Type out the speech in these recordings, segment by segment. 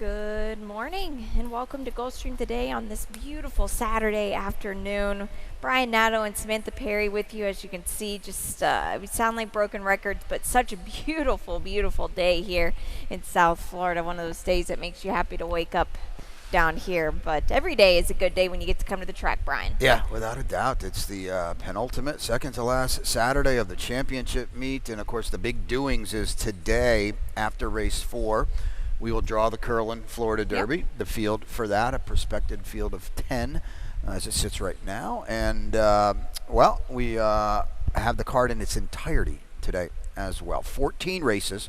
Good morning and welcome to Gulfstream today on this beautiful Saturday afternoon. Brian Nato and Samantha Perry with you. As you can see, just we sound like broken records, but such a beautiful, beautiful day here in South Florida. One of those days that makes you happy to wake up down here, but every day is a good day when you get to come to the track, Brian. Yeah, without a doubt. It's the penultimate, second to last Saturday of the championship meet, and of course the big doings is today after race 4. We will draw the Curlin Florida Derby, the field for that, a prospected field of 10 as it sits right now. And, we have the card in its entirety today as well. 14 races,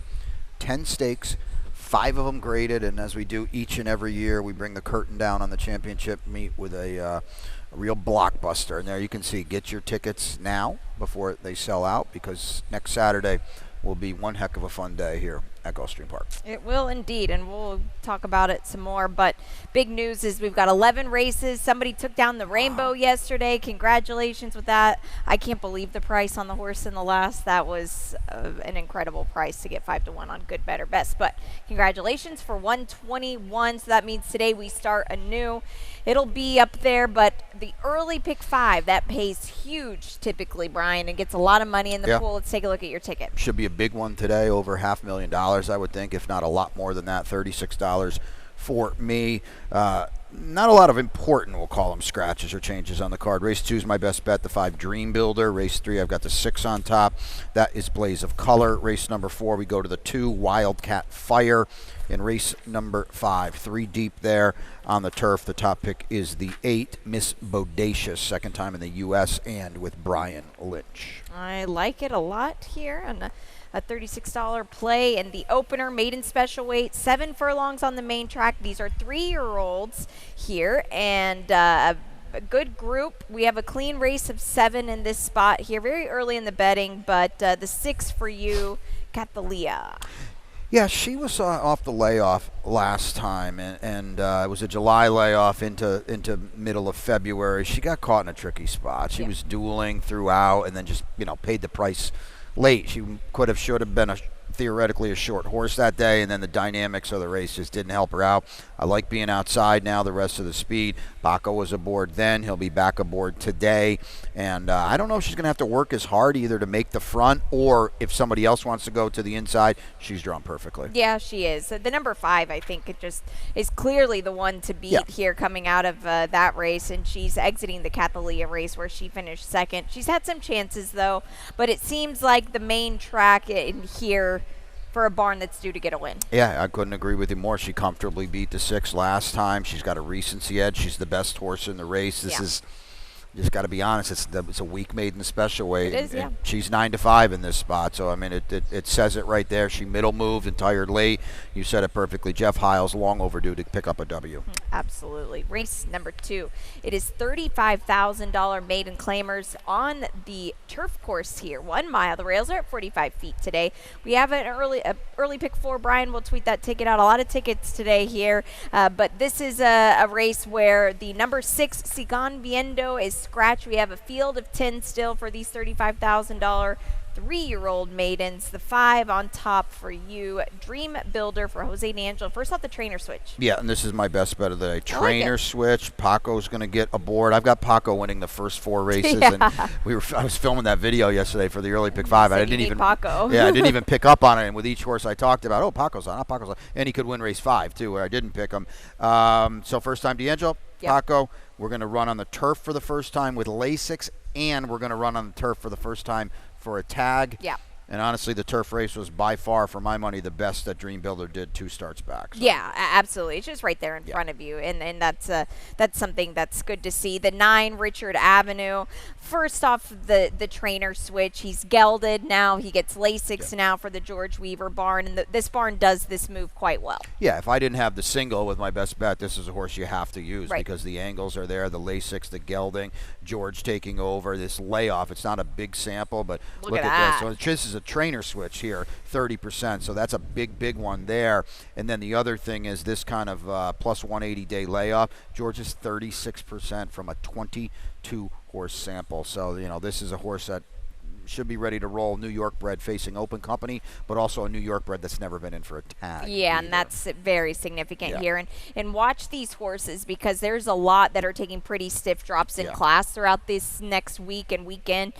10 stakes, 5 of them graded, and as we do each and every year, we bring the curtain down on the championship meet with a real blockbuster. And there you can see, get your tickets now before they sell out, because next Saturday will be one heck of a fun day here at Gulfstream Park. It will indeed, and we'll talk about it some more. But big news is we've got 11 races. Somebody took down the Rainbow yesterday. Congratulations with that. I can't believe the price on the horse in the last. That was an incredible price to get 5-1 on Good, Better, Best. But congratulations for 121. So that means today we start anew. It'll be up there, but the early pick 5, that pays huge typically, Brian, and gets a lot of money in the pool. Let's take a look at your ticket. Should be a big one today, over $500,000, I would think, if not a lot more than that, $36 for me. Not a lot of important, we'll call them, scratches or changes on the card. Race 2 is my best bet, the 5 Dream Builder. Race 3, I've got the 6 on top. That is Blaze of Color. Race number 4, we go to the 2 Wildcat Fire. In race number 5, 3 deep there on the turf. The top pick is the 8 Miss Bodacious, second time in the U.S. and with Brian Lynch. I like it a lot here, and a $36 play. And the opener, maiden special weight, 7 furlongs on the main track. These are 3-year-olds here, and a good group. We have a clean race of 7 in this spot here, very early in the betting, but the 6 for you, Catalia. Yeah, she was off the layoff last time, and it was a July layoff into middle of February. She got caught in a tricky spot. She was dueling throughout, and then just paid the price late. She should have been theoretically a short horse that day, and then the dynamics of the race just didn't help her out. I like being outside now, the rest of the speed. Baco was aboard then. He'll be back aboard today. And I don't know if she's going to have to work as hard either to make the front, or if somebody else wants to go to the inside. She's drawn perfectly. Yeah, she is. The number 5, I think, it just is clearly the one to beat here coming out of that race, and she's exiting the Catalia race where she finished second. She's had some chances, though, but it seems like the main track in here for a barn that's due to get a win. Yeah, I couldn't agree with you more. She comfortably beat the 6 last time. She's got a recency edge. She's the best horse in the race. This is, just got to be honest, it's a weak maiden special weight. It is, and she's 9-5 in this spot. So, I mean, it says it right there. She middle moved and tired late. You said it perfectly. Jeff Hiles, long overdue to pick up a W. Absolutely. Race number 2. It is $35,000 maiden claimers on the turf course here. 1 mile. The rails are at 45 feet today. We have an early pick 4. Brian will tweet that ticket out. A lot of tickets today here. But this is a race where the number 6, Sigan Viendo, is scratch. We have a field of 10 still for these $35,000 3-year-old maidens. The 5 on top for you, Dream Builder for Jose D'Angelo. First off, the trainer switch. Yeah, and this is my best bet of the day. Trainer switch. Paco's going to get aboard. I've got Paco winning the first 4 races, and I was filming that video yesterday for the early pick 5. I didn't even Paco. I didn't even pick up on it. And with each horse I talked about, Paco's on, and he could win race 5 too, where I didn't pick him. So first time D'Angelo, Paco. We're going to run on the turf for the first time with Lasix, and we're going to run on the turf for the first time for a tag. Yeah. And honestly, the turf race was by far, for my money, the best that Dream Builder did 2 starts back. So. Yeah, absolutely. It's just right there in front of you, and that's something that's good to see. The 9, Richard Avenue. First off, the trainer switch. He's gelded now. He gets Lasix now for the George Weaver barn, and this barn does this move quite well. Yeah, if I didn't have the single with my best bet, this is a horse you have to use because the angles are there, the Lasix, the gelding, George taking over, this layoff. It's not a big sample, but look at this. So this is a trainer switch here, 30%. So that's a big one there. And then the other thing is this kind of plus 180-day layoff. George is 36% from a 22 horse sample. So, this is a horse that should be ready to roll. New York bred facing open company, but also a New York bred that's never been in for a tag. Yeah, either. and that's very significant Yeah. here. And watch these horses, because there's a lot that are taking pretty stiff drops in Yeah. class throughout this next week and weekend.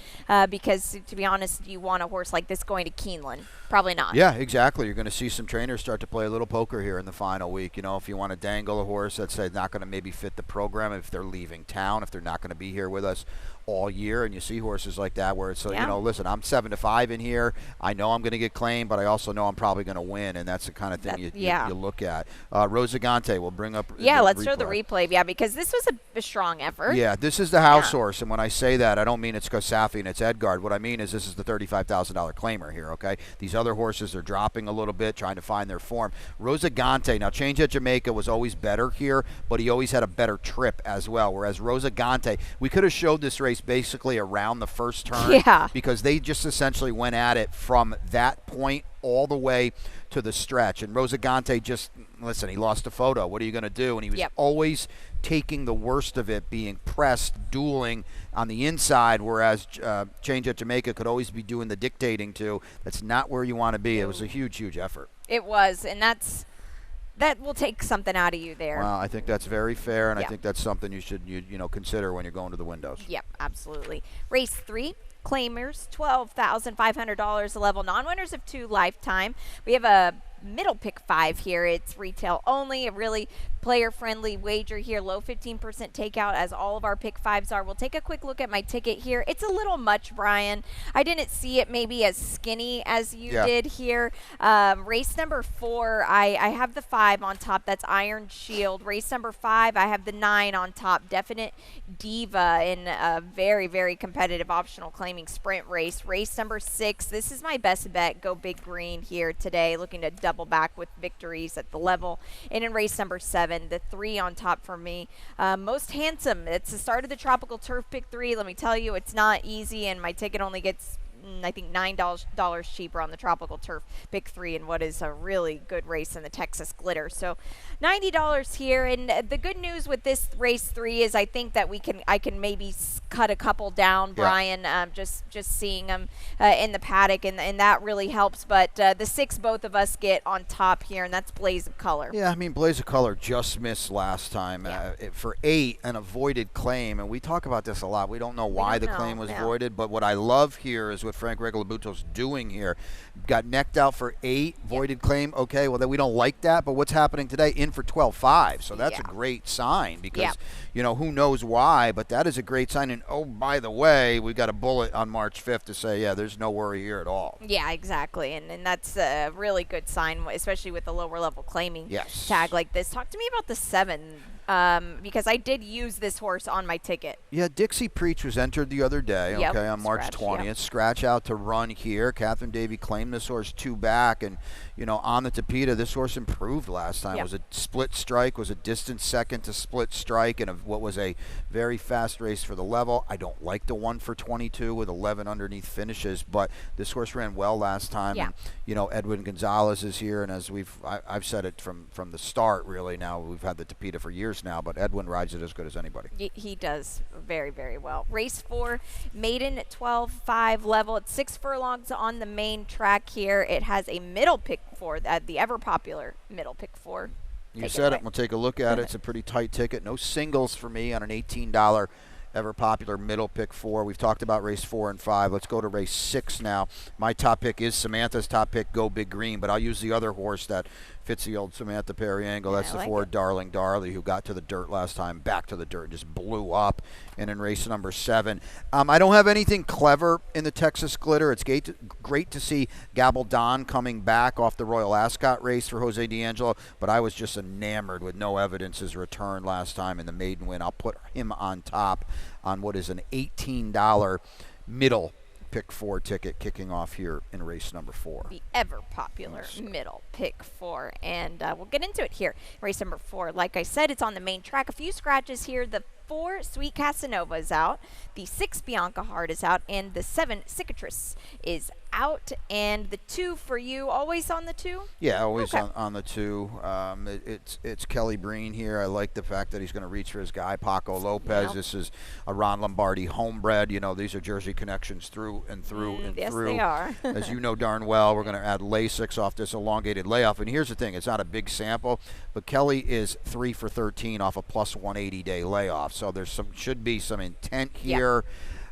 Because, to be honest, you want a horse like this going to Keeneland? Probably not. Yeah, exactly. You're going to see some trainers start to play a little poker here in the final week. If you want to dangle a horse that's not going to maybe fit the program, if they're leaving town, if they're not going to be here with us all year, and you see horses like that where it's listen, I'm 7-5 in here. I know I'm going to get claimed, but I also know I'm probably going to win, and that's the kind of thing you look at. Rosagante will bring up. Let's show the replay. Yeah, because this was a strong effort. Yeah, this is the house horse, and when I say that, I don't mean it's Gosafi and it's Edgard. What I mean is this is the $35,000 claimer here. Okay, these other horses are dropping a little bit, trying to find their form. Rosagante, now Change at Jamaica was always better here, but he always had a better trip as well. Whereas Rosagante, we could have showed this race basically around the first turn, because they just essentially went at it from that point all the way to the stretch. And Rosagante just, listen, he lost a photo. What are you going to do? And he was always taking the worst of it, being pressed, dueling on the inside, whereas Change at Jamaica could always be doing the dictating too. That's not where you want to be. It was a huge, huge effort. It was, and that will take something out of you there. Well, I think that's very fair, and I think that's something you should consider when you're going to the windows. Yep, absolutely. Race 3, claimers, $12,500 a level, non-winners of 2 lifetime. We have a middle pick 5 here. It's retail only, a really player-friendly wager here, low 15% takeout, as all of our pick 5s are. We'll take a quick look at my ticket here. It's a little much, Brian. I didn't see it maybe as skinny as you did here. Race number 4, I have the 5 on top. That's Iron Shield. Race number 5, I have the 9 on top. Definite Diva in a very, very competitive optional claiming sprint race. Race number 6, this is my best bet. Go Big Green here today, looking to double back with victories at the level. And in race number 7, the 3 on top for me. Most Handsome. It's the start of the Tropical Turf Pick 3. Let me tell you, it's not easy, and my ticket only gets I think $9 cheaper on the Tropical Turf Pick 3 in what is a really good race in the Texas Glitter. So $90 here. And the good news with this race 3 is I think that I can maybe cut a couple down, Brian, just seeing them in the paddock, and that really helps. But the 6 both of us get on top here, and that's Blaze of Color. Yeah, I mean, Blaze of Color just missed last time for 8, an avoided claim, and we talk about this a lot. We don't know why the claim was voided, but what I love here is what Frank Regalabuto's doing here. Got necked out for 8, voided claim. Okay, well, then we don't like that, but what's happening today? In for 12.5, so that's a great sign, because, who knows why, but that is a great sign. And, oh, by the way, we got a bullet on March 5th to say, there's no worry here at all. Yeah, exactly, and that's a really good sign, especially with the lower level claiming tag like this. Talk to me about the 7, because I did use this horse on my ticket. Yeah, Dixie Preach was entered the other day, on March 20th. Scratch out to run here. Catherine Davey claimed this horse 2 back, and, on the Tapeta, this horse improved last time. It was a split strike, was a distant second to split strike, and what was a very fast race for the level. I don't like the 1 for 22 with 11 underneath finishes, but this horse ran well last time. And, Edwin Gonzalez is here, and as I've said it from the start, really. Now we've had the Tapeta for years now, but Edwin rides it as good as anybody. He does very, very well. Race 4, maiden 12.5 level. It's 6 furlongs on the main track here. It has a middle pick 4, the ever popular middle pick 4. You said it. We'll take a look at it. It's a pretty tight ticket. No singles for me on an $18 ever popular middle pick 4. We've talked about race 4 and 5. Let's go to race 6 now. My top pick is Samantha's top pick, Go Big Green, but I'll use the other horse that fits the old Samantha Perry angle. That's the 4, Darling Darley, who got to the dirt last time, back to the dirt, just blew up. And in race number 7, I don't have anything clever in the Texas Glitter. It's great to see Gabaldon coming back off the Royal Ascot race for Jose D'Angelo, but I was just enamored with No Evidence his return last time in the maiden win. I'll put him on top on what is an $18 middle pick 4 ticket kicking off here in race number 4. The ever popular middle pick 4. And we'll get into it here. Race number 4, like I said, it's on the main track. A few scratches here. The 4, Sweet Casanova is out. The 6, Bianca Hart is out. And the 7, Cicatrice is out, and the 2 for you. Always on the 2? Yeah, always Okay. on the 2. It's Kelly Breen here. I like the fact that he's going to reach for his guy, Paco Lopez. Yep. This is a Ron Lombardi homebred. You know, these are Jersey connections through and through and yes, through. they are. As you know darn well, we're going to add Lasix off this elongated layoff. And here's the thing, it's not a big sample, but Kelly is 3 for 13 off a plus 180-day layoff. So there's should be some intent here.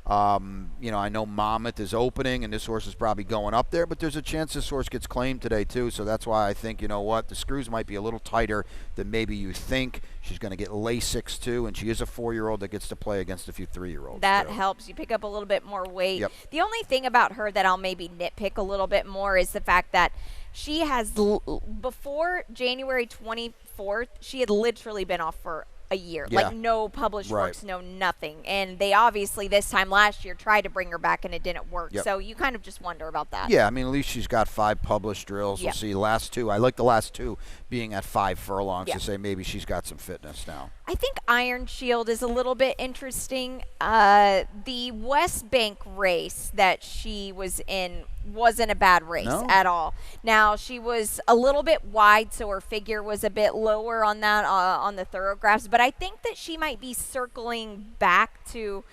You know, I know Monmouth is opening, and this horse is probably going up there, but there's a chance this horse gets claimed today, too. So that's why I think, you know what, the screws might be a little tighter than maybe you think. She's going to get Lasix, too, and she is a 4-year-old that gets to play against a few 3-year-olds. That too. helps. You pick up a little bit more weight. Yep. The only thing about her that I'll maybe nitpick a little bit more is the fact that she has, before January 24th, she had literally been off for a year. Yeah. Like no published Right. works, no nothing. And they obviously this time last year tried to bring her back and it didn't work. Yep. So you kind of just wonder about that. Yeah, I mean, at least she's got 5 published drills. Yep. We'll see. Last 2, I like the last 2 being at 5 furlongs Yep. to say maybe she's got some fitness now. I think Iron Shield is a little bit interesting. The West Bank race that she was in wasn't a bad race No. at all. Now, she was a little bit wide, so her figure was a bit lower on that on the thoroughgraphs, but I think that she might be circling back to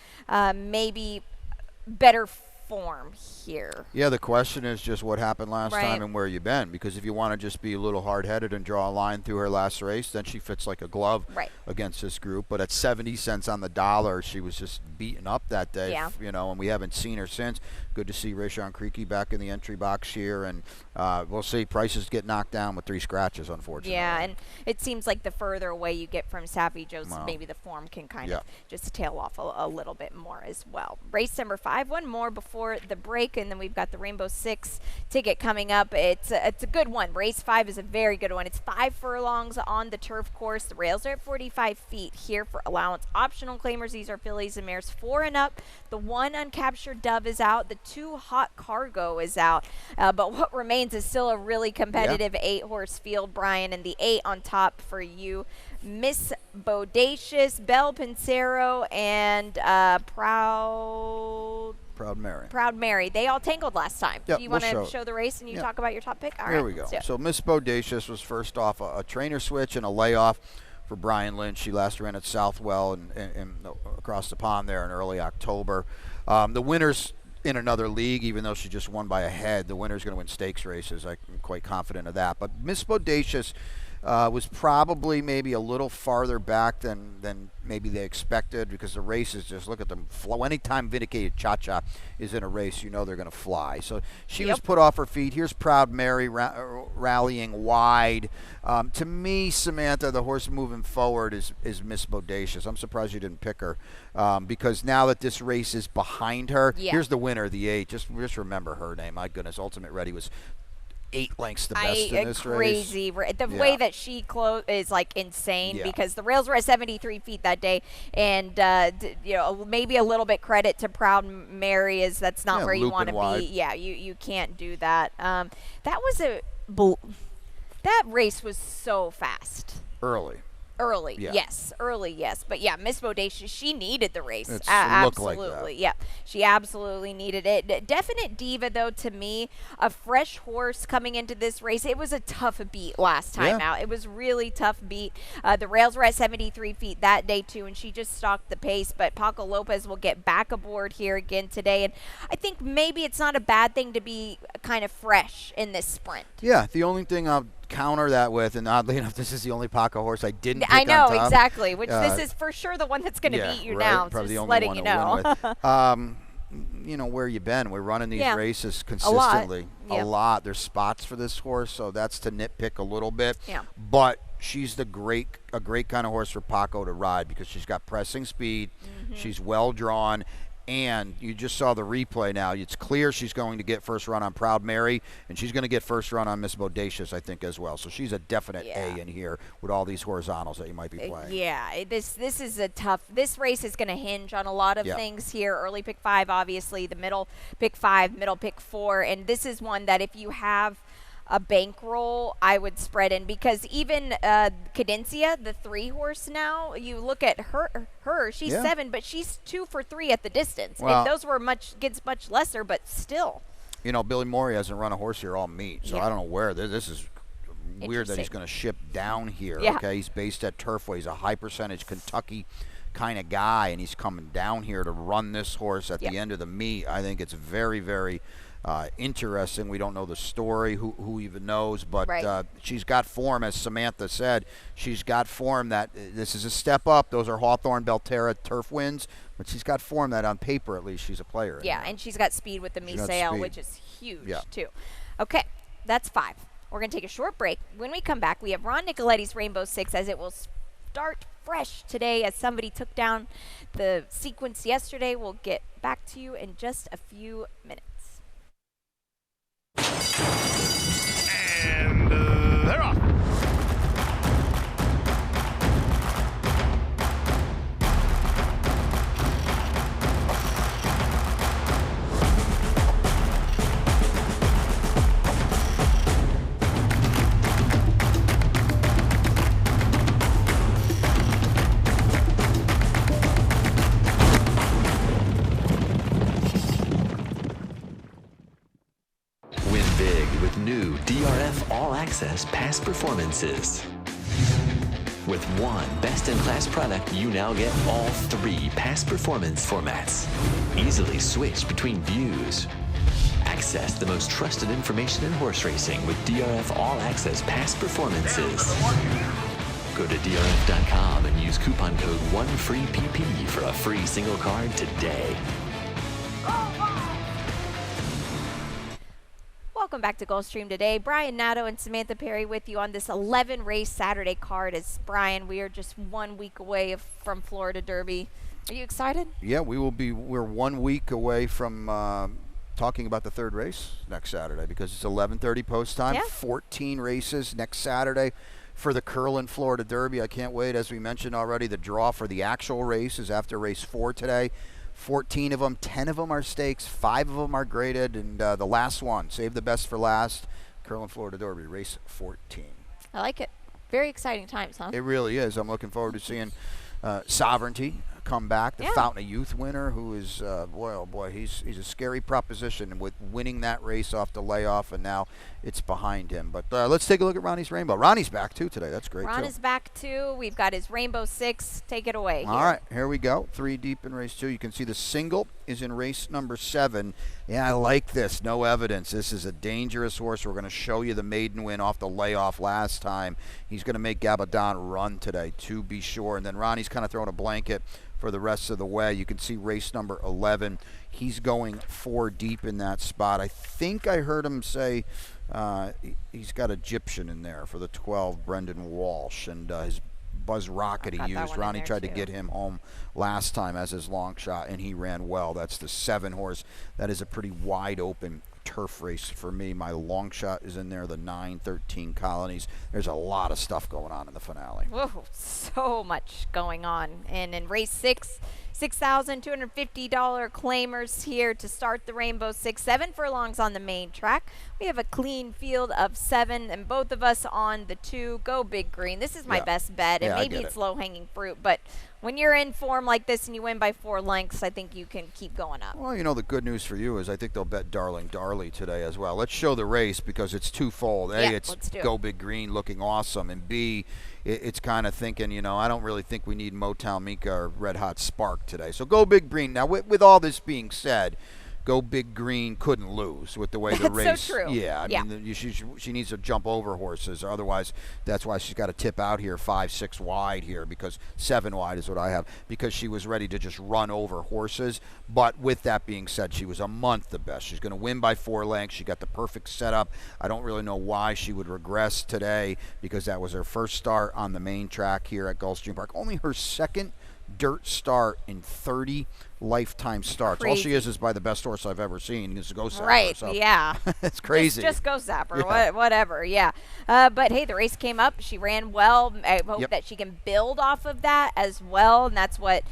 maybe better form here. Yeah, the question is just what happened last Right. time and where you been. Because if you want to just be a little hard-headed and draw a line through her last race, then she fits like a glove Right. against this group. But at 70 cents on the dollar, she was just beaten up that day. Yeah. You know, and we haven't seen her since. Good to see Rayshawn Creaky back in the entry box here, and we'll see. Prices get knocked down with 3 scratches, unfortunately. Yeah, and it seems like the further away you get from Savvy Joe's, Wow. maybe the form can kind Yeah. of just tail off a little bit more as well. Race number 5, one more before the break, and then we've got the Rainbow Six ticket coming up. It's a good one. Race 5 is a very good one. It's 5 furlongs on the turf course. The rails are at 45 feet here for allowance. Optional claimers, these are fillies and mares 4 and up. The 1 uncaptured Dove is out. The 2 Hot Cargo is out. But what remains is still a really competitive 8-horse field, Brian, and the 8 on top for you. Miss Bodacious, Belle Pincero, and Proud Mary. They all tangled last time. Yep, Do you we'll want to show show the race and you Yep. talk about your top pick? All Here right, we go. let's do it. So Miss Bodacious was first off a trainer switch and a layoff for Brian Lynch. She last ran at Southwell and across the pond there in early October. The winner's in another league, even though she just won by a head. The winner's going to win stakes races. I'm quite confident of that. But Miss Bodacious was probably maybe a little farther back than maybe they expected, because the races, just look at them flow. Anytime Vindicated Cha-Cha is in a race, you know they're going to fly. So she was put off her feet. Here's Proud Mary rallying wide. To me, Samantha, the horse moving forward is Miss Bodacious. I'm surprised you didn't pick her, because now that this race is behind her, here's the winner, the 8. Just remember her name. My goodness, Ultimate Ready was 8 lengths the best in this race. Crazy. The way that she is like insane, because the rails were at 73 feet that day, and you know, maybe a little bit credit to Proud Mary is that's not where you want to be. Yeah, you can't do that. That was that race was so fast. Early, yes. But yeah, Miss Bodacious, she needed the race. Absolutely. Like yeah, she absolutely needed it. Definite diva, though, to me. A fresh horse coming into this race. It was a tough beat last time out. It was really tough beat. The rails were at 73 feet that day, too, and she just stalked the pace. But Paco Lopez will get back aboard here again today. And I think maybe it's not a bad thing to be kind of fresh in this sprint. Yeah, the only thing I'll counter that with, and oddly enough, this is the only Paco horse I didn't pick I know, on top. Exactly, which this is for sure the one that's going to beat you now. Probably Just the only letting one you to know. win with. You know, where you been? We're running these races consistently. A lot. There's spots for this horse, so that's to nitpick a little bit. Yeah. But she's a great kind of horse for Paco to ride, because she's got pressing speed. She's well drawn. And you just saw the replay now. It's clear she's going to get first run on Proud Mary, and she's going to get first run on Miss Bodacious, I think, as well. So she's a definite A in here with all these horizontals that you might be playing. Yeah, this is a tough. This race is going to hinge on a lot of things here. Early pick 5, obviously. The middle pick 5, middle pick 4, and this is one that if you have a bankroll, I would spread in, because even Cadencia, the 3-horse now, you look at her, she's 7, but she's 2 for 3 at the distance. Well, and those were much lesser, but still. You know, Billy Morey hasn't run a horse here all meet, so Yeah. I don't know where. This is weird that he's Interesting. going to ship down here. Yeah. Okay, he's based at Turfway. He's a high percentage Kentucky kind of guy, and he's coming down here to run this horse at Yep. the end of the meet. I think it's very, very interesting. We don't know the story, who even knows, but Right. she's got form, as Samantha said. She's got form that this is a step up. Those are Hawthorne, Belterra turf wins, but she's got form that on paper at least she's a player. Yeah, and she's got speed with the She's got Miseo, speed. which is huge, Yeah. too. Okay, that's 5. We're going to take a short break. When we come back, we have Ron Nicoletti's Rainbow 6 as it will start fresh today as somebody took down the sequence yesterday. We'll get back to you in just a few minutes. And they're off. Win big with new DRF All Access Past Performances. With one best-in-class product, you now get all 3 past performance formats. Easily switch between views. Access the most trusted information in horse racing with DRF All Access Past Performances. Go to DRF.com and use coupon code 1FREEPP for a free single card today. Welcome back to Gulfstream today. Brian Nato and Samantha Perry with you on this 11-race Saturday card. As Brian, we are just 1 week away from Florida Derby. Are you excited? Yeah, we're 1 week away from talking about the third race next Saturday because it's 11:30 post time. Yeah. 14 races next Saturday for the Curlin Florida Derby. I can't wait. As we mentioned already, the draw for the actual race is after race 4 today. 14 of them, 10 of them are stakes, 5 of them are graded, and the last one, save the best for last, Curlin Florida Derby, race 14. I like it. Very exciting times, huh? It really is. I'm looking forward to seeing Sovereignty come back, the Yeah. Fountain of Youth winner, who is, boy, oh boy, he's a scary proposition with winning that race off the layoff, and now it's behind him. But let's take a look at Ronnie's Rainbow. Ronnie's back, too, today. That's great, Ron too. is back, too. We've got his Rainbow 6. Take it away. All right, here we go. 3 deep in race 2. You can see the single is in race number 7. Yeah, I like this. No evidence. This is a dangerous horse. We're going to show you the maiden win off the layoff last time. He's going to make Gabadon run today, to be sure. And then Ronnie's kind of throwing a blanket for the rest of the way. You can see race number 11. He's going 4 deep in that spot. I think I heard him say he's got Egyptian in there for the 12, Brendan Walsh, and his Buzz Rocket he I've got that used. one in Ronnie there tried to too. get him home last time as his long shot, and he ran well. That's the 7 horse. That is a pretty wide open turf race for me. My long shot is in there, the 9, 13 Colonies. There's a lot of stuff going on in the finale. Whoa, so much going on. And in race 6, $6,250 claimers here to start the Rainbow 6. 7 furlongs on the main track. We have a clean field of 7, and both of us on the 2. Go Big Green. This is my Yeah. best bet, and Yeah, I maybe get it's it. low-hanging fruit, but when you're in form like this and you win by 4 lengths, I think you can keep going up. Well, you know, the good news for you is I think they'll bet Darling Darley today as well. Let's show the race because it's twofold. A, Yeah, it's let's do it. Go Big Green looking awesome, and B, it's kind of thinking, you know, I don't really think we need Motown Mika or Red Hot Spark today. So Go Big Green. Now, with all this being said, Go Big Green couldn't lose with the way the That's race. so true. Yeah, I Yeah. mean, she needs to jump over horses. Otherwise, that's why she's got to tip out here 5, 6 wide here, because 7 wide is what I have, because she was ready to just run over horses. But with that being said, she was a month the best. She's going to win by 4 lengths. She got the perfect setup. I don't really know why she would regress today, because that was her first start on the main track here at Gulfstream Park. Only her second dirt start in 30 lifetime starts. All she Crazy. is by the best horse I've ever seen. Is Go Sapper. Right, So yeah. it's crazy. Just go Zapper, Yeah. whatever, yeah. But hey, the race came up. She ran well. I hope Yep. that she can build off of that as well, and that's what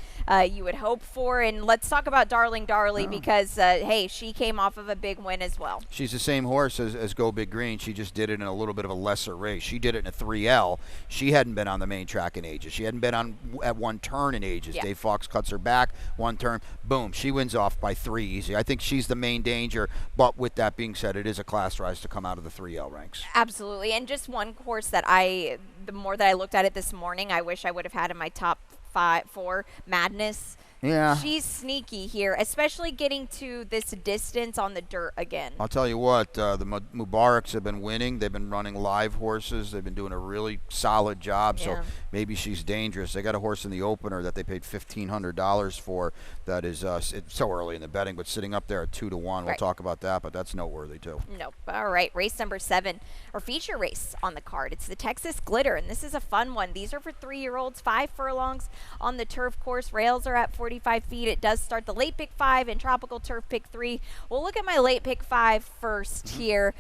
you would hope for. And let's talk about Darling Darley because, hey, she came off of a big win as well. She's the same horse as Go Big Green. She just did it in a little bit of a lesser race. She did it in a 3L. She hadn't been on the main track in ages. She hadn't been on at one turn in ages. Yeah. Dave Fox cuts her back. One turn, turn, boom, she wins off by 3 easy. I think she's the main danger, but with that being said, it is a class rise to come out of the 3L ranks. Absolutely. And just one horse that the more that I looked at it this morning, I wish I would have had in my top 4, Madness. Yeah. She's sneaky here, especially getting to this distance on the dirt again. I'll tell you what, the Mubaraks have been winning. They've been running live horses. They've been doing a really solid job, so maybe she's dangerous. They got a horse in the opener that they paid $1,500 for that is it's so early in the betting, but sitting up there at 2-1. We'll talk about that, but that's noteworthy too. Nope. All right, race number 7, or feature race on the card. It's the Texas Glitter, and this is a fun one. These are for 3-year-olds, 5 furlongs on the turf course. Rails are at 45 feet. It does start the late pick 5 and tropical turf pick 3. We'll look at my late pick 5 first here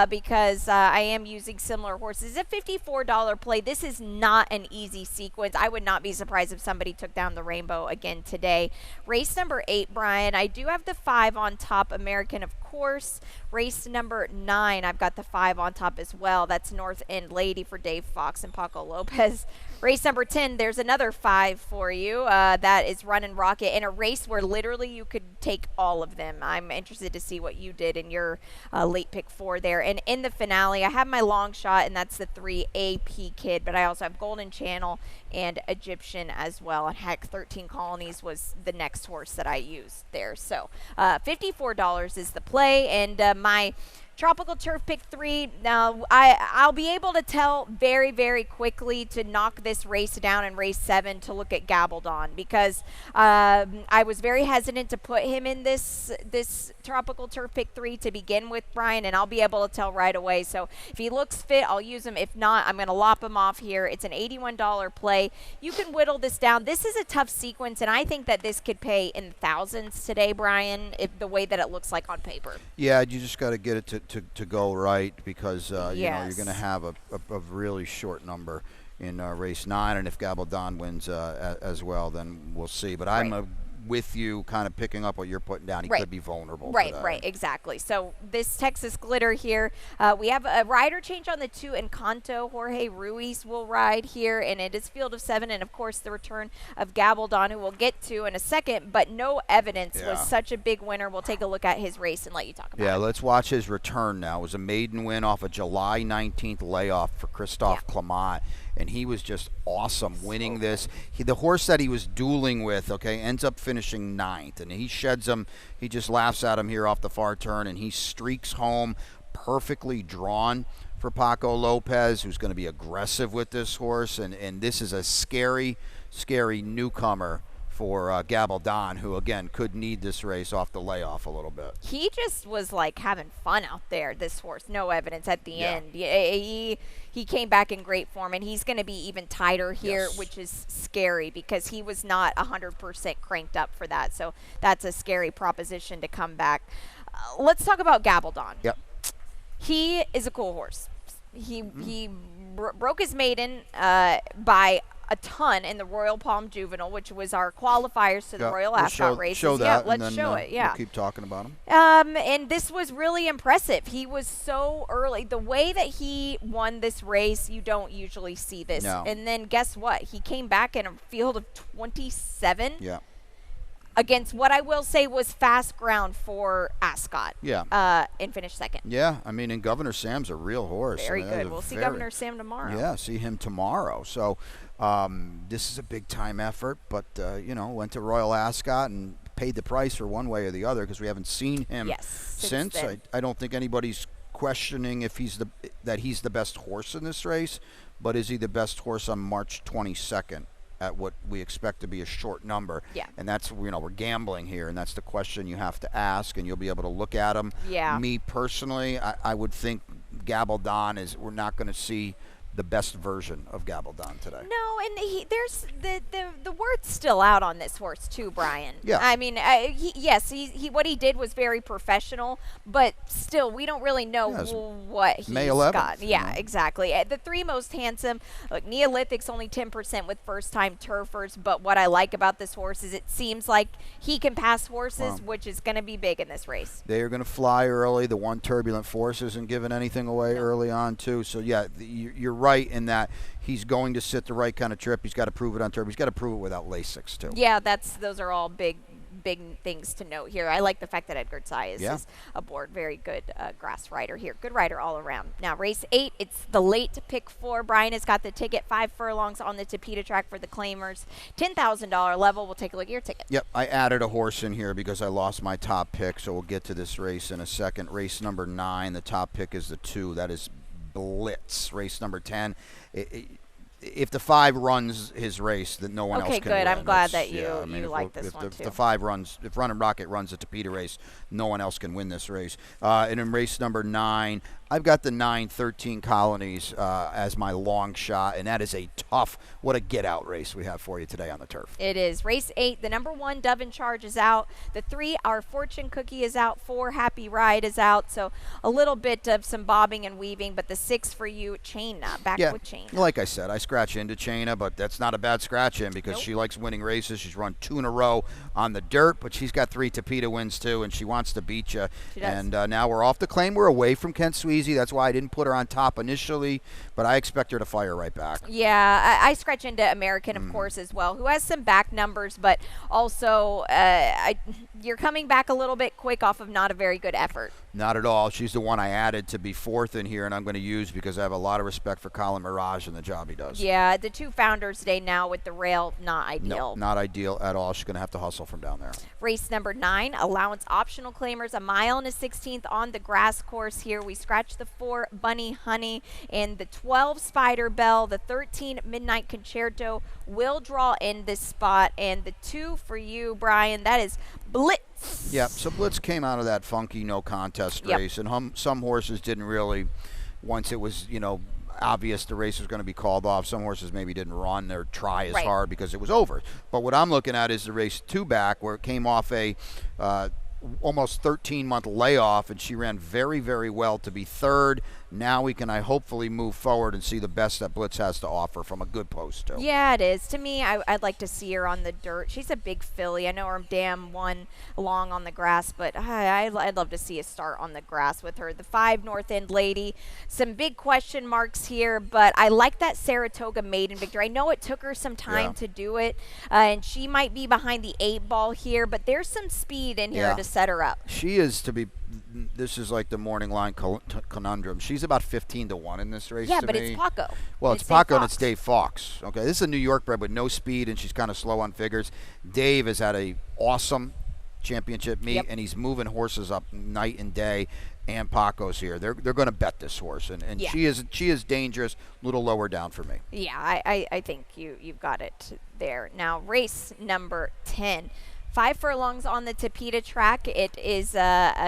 because I am using similar horses. It's a $54 play. This is not an easy sequence. I would not be surprised if somebody took down the rainbow again today. Race number 8, Brian, I do have the 5 on top, American, of course. Race number 9, I've got the 5 on top as well. That's North End Lady for Dave Fox and Paco Lopez. Race number 10, there's another 5 for you. That is Run and Rocket in a race where literally you could take all of them. I'm interested to see what you did in your late pick 4 there. And in the finale, I have my long shot, and that's the 3 AP Kid, but I also have Golden Channel and Egyptian as well. And heck, 13 Colonies was the next horse that I used there. So $54 is the play, and my tropical turf pick 3. Now, I'll be able to tell very, very quickly to knock this race down in race 7 to look at Gabaldon, because I was very hesitant to put him in this tropical turf pick 3 to begin with, Brian, and I'll be able to tell right away. So if he looks fit, I'll use him. If not, I'm going to lop him off here. It's an $81 play. You can whittle this down. This is a tough sequence, and I think that this could pay in thousands today, Brian, if the way that it looks like on paper. Yeah, you just got to get it to go right, because you know, you're going to have a really short number in race 9, and if Gabaldon wins as well, then we'll see. But I'm with you, kind of picking up what you're putting down. He could be vulnerable. Right, exactly. So this Texas Glitter here, we have a rider change on the 2, Encanto. Jorge Ruiz will ride here, and it is field of 7, and of course the return of Gabaldon, who we'll get to in a second, but no evidence was such a big winner. We'll take a look at his race and let you talk about it. Yeah, let's watch his return now. It was a maiden win off a July 19th layoff for Christophe Clement, and he was just awesome winning this. The horse that he was dueling with, ends up finishing 9th, and he sheds him. He just laughs at him here off the far turn, and he streaks home, perfectly drawn for Paco Lopez, who's going to be aggressive with this horse, and this is a scary, scary newcomer for Gabaldon, who, again, could need this race off the layoff a little bit. He just was, like, having fun out there, this horse. No evidence at the end. He came back in great form, and he's going to be even tighter here, which is scary because he was not 100% cranked up for that. So that's a scary proposition to come back. Let's talk about Gabaldon. Yep. He is a cool horse. He broke his maiden by a ton in the Royal Palm Juvenile, which was our qualifiers to the Royal Ascot races. Show that, let's show it. We'll keep talking about him. And this was really impressive. He was so early. The way that he won this race, you don't usually see this. No. And then guess what? He came back in a field of 27. Yeah. Against what I will say was fast ground for Ascot. Yeah. And finished second. Yeah, I mean, and Governor Sam's a real horse. Very good. We'll see Governor Sam tomorrow. Yeah, see him tomorrow. So this is a big-time effort, but, went to Royal Ascot and paid the price for one way or the other because we haven't seen him since. I don't think anybody's questioning if he's the best horse in this race, but is he the best horse on March 22nd? At what we expect to be a short number. Yeah. And that's, we're gambling here, and that's the question you have to ask, and you'll be able to look at them. Yeah. Me personally, I would think Gabaldon we're not going to see the best version of Gabaldon today. No, and there's the word's still out on this horse too, Brian. Yeah. I mean, he what he did was very professional, but still, we don't really know what he's May 11th, got. Yeah, exactly. The 3 most handsome. Look, Neolithic's only 10% with first-time turfers, but what I like about this horse is it seems like he can pass horses, which is going to be big in this race. They are going to fly early. The one Turbulent Force isn't giving anything away early on, too. So, yeah, you're right in that he's going to sit the right kind of trip. He's got to prove it on turf. He's got to prove it without Lasix, too. Yeah, those are all big big things to note here. I like the fact that Edgar Tsai is aboard. Very good grass rider here. Good rider all around. Now, race 8, it's the late pick 4. Brian has got the ticket, 5 furlongs on the Tapeta track for the claimers. $10,000 level. We'll take a look at your ticket. Yep, I added a horse in here because I lost my top pick, so we'll get to this race in a second. Race number 9, the top pick is the 2. That is Blitz. Race number 10. If the 5 runs his race, then no one else can Okay, good. win. I'm glad that you like this one, too. If the 5 runs, if Running Rocket runs the Tapeta race, no one else can win this race. And in race number 9, I've got the 9-13 Colonies as my long shot, and that is a tough, what a get-out race we have for you today on the turf. It is. Race 8, the number 1, Dove in Charge, is out. The 3, Our Fortune Cookie, is out. 4, Happy Ride, is out. So a little bit of some bobbing and weaving, but the 6 for you, Chaina, back with Chaina. Like I said, I scratch into Chaina, but that's not a bad scratch in because she likes winning races. She's run 2 in a row on the dirt, but she's got 3 Tapeta wins too, and she wants to beat you. She does. And now we're off the claim. We're away from Kent Sweezy. That's why I didn't put her on top initially, but I expect her to fire right back. Yeah, I scratch into American, of course, as well, who has some back numbers, but also you're coming back a little bit quick off of not a very good effort. Not at all. She's the one I added to be 4th in here, and I'm going to use because I have a lot of respect for Colin Mirage and the job he does. Yeah, the 2 founders today now with the rail, not ideal. No, not ideal at all. She's going to have to hustle from down there. Race number 9, allowance optional claimers, a mile and a 16th on the grass course here. We scratched the 4, Bunny Honey, and the 12, Spider Bell. The 13, Midnight Concerto will draw in this spot, and the 2 for you, Brian, that is Blitz. Yep, so Blitz came out of that funky no contest race, and some horses didn't really, once it was, obvious the race was going to be called off, some horses maybe didn't run or try as hard because it was over. But what I'm looking at is the race 2 back where it came off a almost 13-month layoff, and she ran very, very well to be 3rd. Now we can hopefully move forward and see the best that Blitz has to offer from a good post, too. Yeah, it is. To me, I'd like to see her on the dirt. She's a big filly. I know her dam won long on the grass, but I'd love to see a start on the grass with her. The 5, North End Lady. Some big question marks here, but I like that Saratoga maiden victory. I know it took her some time to do it, and she might be behind the 8 ball here, but there's some speed in here to set her up. She is to be. This is like the morning line conundrum. She's about 15-1 in this race. Yeah, to but me. it's Paco. Well, it's Paco and it's Dave Fox. Okay, this is a New York bred with no speed, and she's kind of slow on figures. Dave has had a awesome championship meet, and he's moving horses up night and day. And Paco's here. They're going to bet this horse, and she is dangerous. A little lower down for me. Yeah, I think you've got it there. Now, race number 10. 5 furlongs on the Tapeta track. It is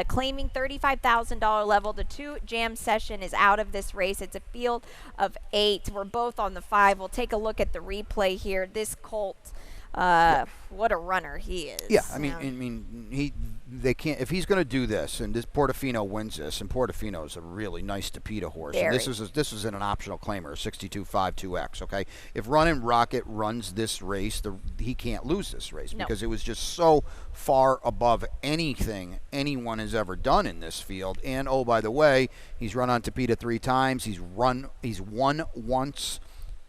claiming $35,000 level. The 2 Jam Session is out of this race. It's a field of 8. We're both on the 5. We'll take a look at the replay here. This colt, what a runner he is. Yeah, I mean, they can't, if he's going to do this, and this Portofino wins this, and Portofino is a really nice Tapeta horse. Very. And this is in an optional claimer, 62.52X. Okay, if Running Rocket runs this race, he can't lose this race because it was just so far above anything anyone has ever done in this field. And oh, by the way, he's run on Tapeta 3 times. He's won once.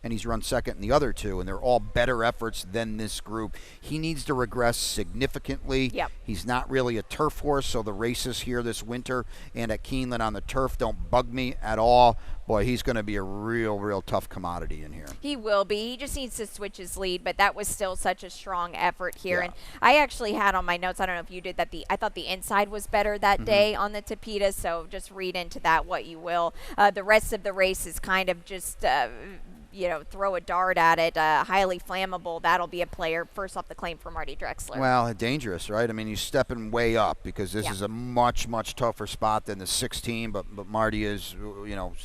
And he's run second in the other 2, and they're all better efforts than this group. He needs to regress significantly. Yep. He's not really a turf horse, so the races here this winter and at Keeneland on the turf don't bug me at all. Boy, he's going to be a real, real tough commodity in here. He will be. He just needs to switch his lead, but that was still such a strong effort here. And I actually had on my notes, I don't know if you did, that I thought the inside was better that day on the Tapeta, so just read into that what you will. The rest of the race is kind of just throw a dart at it. Highly flammable. That'll be a player. First off the claim for Marty Drexler. Well, dangerous, right? I mean, he's stepping way up because this is a much, much tougher spot than the 16. But Marty is,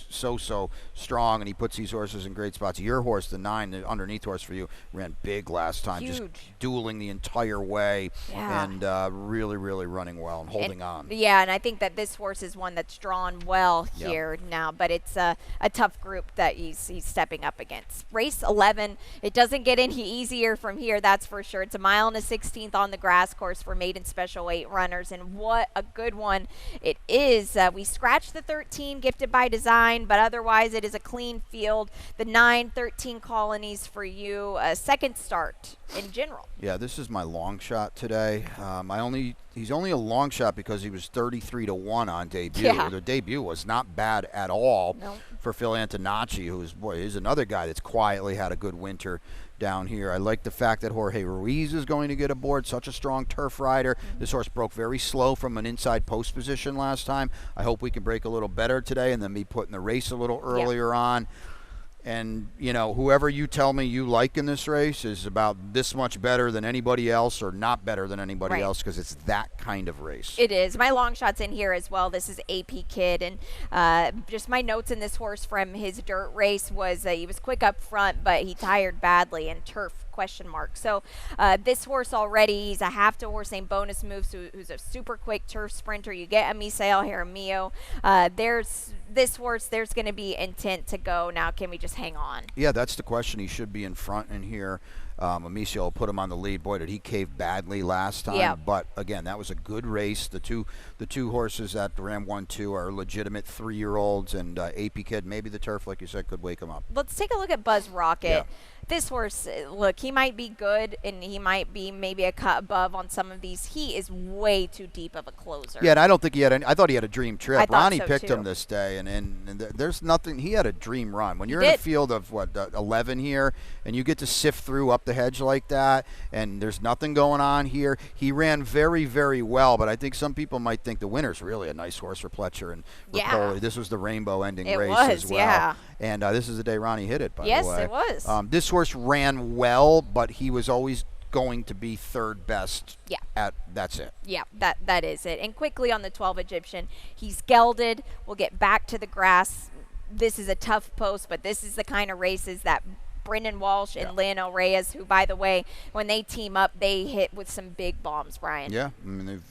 so strong, and he puts these horses in great spots. Your horse, the 9, the underneath horse for you, ran big last time, Huge. just dueling the entire way, and really, really running well and holding on. Yeah, and I think that this horse is one that's drawn well here now, but it's a tough group that he's stepping up up against. Race 11, it doesn't get any easier from here, that's for sure. It's a 1.16 miles on the grass course for maiden special weight runners, and what a good one it is. We scratched the 13, gifted by design, but otherwise it is a clean field. The 9-13 colonies for you, a second start in general. Yeah, this is my long shot today. He's only a long shot because he was 33-1 on debut. Yeah. The debut was not bad at all Nope. for Phil Antonacci, who's another guy that's quietly had a good winter down here. I like the fact that Jorge Ruiz is going to get aboard, such a strong turf rider. This horse broke very slow from an inside post position last time. I hope we can break a little better today and then be put in the race a little earlier on. And, you know, whoever you tell me you like in this race is about this much better than anybody else or not better than anybody else, because it's that kind of race. It is. My long shot's in here as well. This is AP Kid. And just my notes in this horse from his dirt race was he was quick up front, but he tired badly, and turf question mark. So this horse already, he's a half-to-horse named Bonus Moves, who's a super quick turf sprinter. You get a Misael Jaramillo. There's this horse, there's going to be intent to go. Now, can we just hang on? Yeah, that's the question. He should be in front in here. Amicio will put him on the lead. Boy, did he cave badly last time. Yeah. But again, that was a good race. The two horses that ran 1-2 are legitimate 3-year-olds, and AP Kid, maybe the turf, like you said, could wake him up. Let's take a look at Buzz Rocket. Yeah. This horse, look, he might be good, and he might be maybe a cut above on some of these. He is way too deep of a closer. Yeah, and I don't think he had I thought he had a dream trip. I thought Ronnie so, picked too. him this day, and there's nothing. He had a dream run. When you're He in a did. field of, 11 here, and you get to sift through up the hedge like that, and there's nothing going on here, he ran very, very well, but I think some people might think the winner's really a nice horse for Pletcher and Yeah. Riccoli. This was the rainbow ending It race was, as well. yeah. And this is the day Ronnie hit it, by the way. Yes, it was. This horse ran well, but he was always going to be third best. Yeah. That's it. Yeah, that is it. And quickly on the 12 Egyptian, he's gelded. We'll get back to the grass. This is a tough post, but this is the kind of races that Brendan Walsh and Leonel Reyes, who, by the way, when they team up, they hit with some big bombs, Brian. Yeah, I mean, they've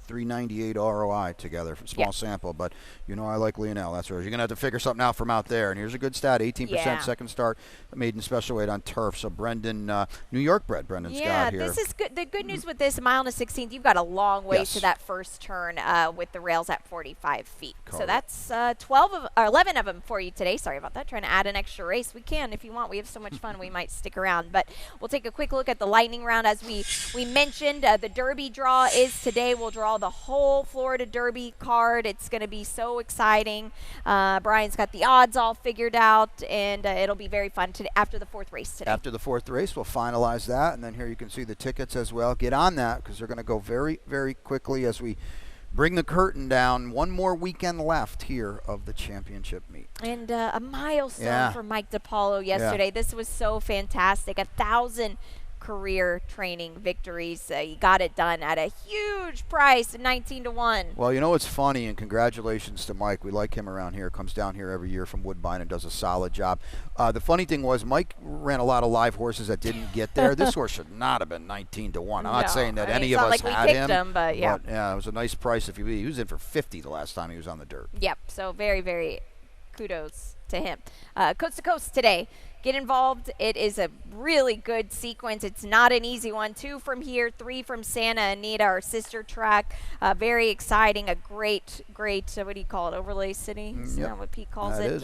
398 ROI together from small sample, but you know I like Leonel. That's right. You're gonna have to figure something out from out there. And here's a good stat: 18% second start, maiden special weight on turf. So Brendan, New York bred Brendan Scott here. This is good. The good news with this, 1.16 miles, you've got a long way to that first turn with the rails at 45 feet. So that's 11 of them for you today. Sorry about that. Trying to add an extra race. We can if you want. We have so much fun. We might stick around. But we'll take a quick look at the lightning round. As we mentioned, the Derby draw is today. We'll draw the whole Florida Derby card. It's going to be so exciting. Brian's got the odds all figured out, and it'll be very fun today after the fourth race today. After the fourth race, we'll finalize that, and then here you can see the tickets as well. Get on that because they're going to go very, very quickly as we bring the curtain down. One more weekend left here of the championship meet. And a milestone for Mike DiPaolo yesterday. This was so fantastic. 1,000 career training victories. He got it done at a huge price, 19-1. Well, you know what's funny, and congratulations to Mike. We like him around here. Comes down here every year from Woodbine and does a solid job. The funny thing was Mike ran a lot of live horses that didn't get there. This horse should not have been 19-1. I'm not saying that any of us like had we picked him, but yeah. But yeah, it was a nice price. If he was in for 50 the last time he was on the dirt. Yep. So very, very kudos to him. Coast to coast today. Get involved. It is a really good sequence. It's not an easy one. 2 from here, 3 from Santa Anita, our sister track. Very exciting. A great, what do you call it? Overlay City? Is that what Pete calls it?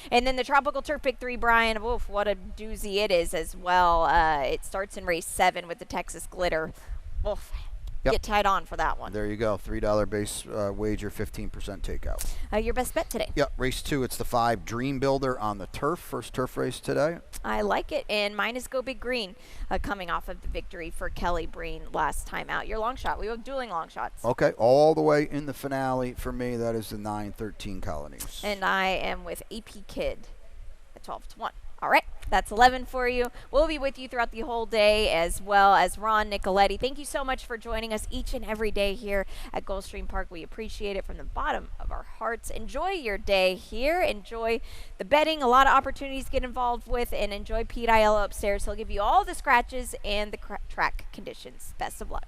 And then the Tropical Turf Pick 3, Brian. Oof, what a doozy it is as well. It starts in race 7 with the Texas Glitter. Oof. Get tied on for that one. There you go. $3 base wager, 15% takeout. Your best bet today. Yep, race 2. It's the 5 Dream Builder on the turf. First turf race today. I like it. And mine is Go Big Green, coming off of the victory for Kelly Breen last time out. Your long shot. We have dueling long shots. Okay, all the way in the finale for me. That is the 9-13 colonies. And I am with AP Kid at 12-1. All right, that's 11 for you. We'll be with you throughout the whole day, as well as Ron Nicoletti. Thank you so much for joining us each and every day here at Gulfstream Park. We appreciate it from the bottom of our hearts. Enjoy your day here. Enjoy the betting. A lot of opportunities to get involved with, and enjoy Pete Aiello upstairs. He'll give you all the scratches and the track conditions. Best of luck.